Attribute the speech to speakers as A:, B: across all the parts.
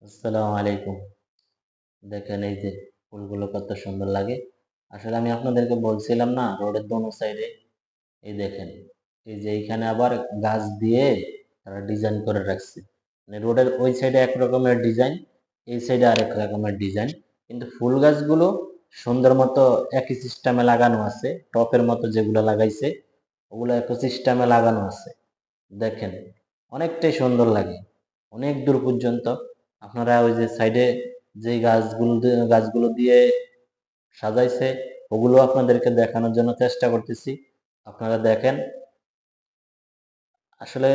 A: আসসালামু আলাইকুম। দেখেন এই যে ফুলগুলো কত সুন্দর লাগে। আসলে আমি আপনাদেরকে বলছিলাম না রোডের দোনো সাইডে এই দেখেন। এই যে এইখানে আবার গাছ দিয়ে তারা ডিজাইন করে রাখছে। মানে রোডের ওই সাইডে এক রকমের ডিজাইন, এই সাইডে আরেক রকমের ডিজাইন। কিন্তু ফুল গাছগুলো সুন্দর মতো একই সিস্টেমে লাগানো আছে। টপের মতো যেগুলো লাগাইছে ওগুলো একই সিস্টেমে লাগানো আছে। দেখেন অনেকটাই সুন্দর লাগে, অনেক দূর পর্যন্ত। আপনারা ওই যে সাইডে যে গাছগুলো দিয়ে সাজাইছে ওগুলো আপনাদেরকে দেখানোর জন্য চেষ্টা করতেছি। আপনারা দেখেন, আসলে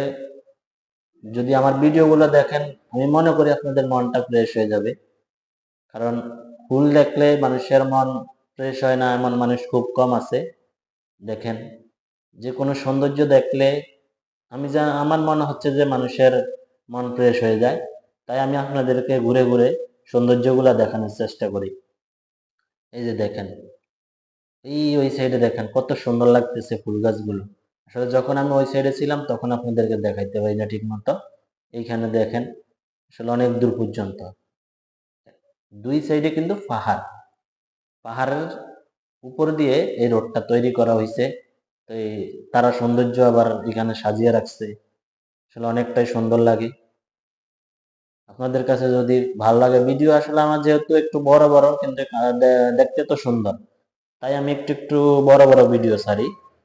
A: যদি আমার ভিডিওগুলো দেখেন আমি মনে করি আপনাদের মনটা ফ্রেশ হয়ে যাবে। কারণ ফুল দেখলে মানুষের মন ফ্রেশ হয় না এমন মানুষ খুব কম আছে। দেখেন, যে কোনো সৌন্দর্য দেখলে আমার মনে হচ্ছে যে মানুষের মন ফ্রেশ হয়ে যায়। তাই আমি আপনাদেরকে ঘুরে ঘুরে সৌন্দর্যগুলা দেখানোর চেষ্টা করি। এই যে দেখেন, ওই সাইডে দেখেন কত সুন্দর লাগতেছে ফুল গাছগুলো। আসলে যখন আমি ওই সাইডে ছিলাম তখন আপনাদেরকে দেখাইতে পারি না ঠিক মতো। এইখানে দেখেন, আসলে অনেক দূর পর্যন্ত দুই সাইডে কিন্তু পাহাড়। পাহাড়ের উপর দিয়ে এই রোডটা তৈরি করা হয়েছে। তো তারা সৌন্দর্য আবার এখানে সাজিয়ে রাখছে। আসলে অনেকটাই সুন্দর লাগে। আপনাদের কাছে যদি ভালো লাগে ভিডিও, আসলে আমার যেহেতু একটু বড় বড় কিন্তু দেখতে তো সুন্দর, তাই আমি একটু একটু বড় বড় ভিডিও ছাড়ি।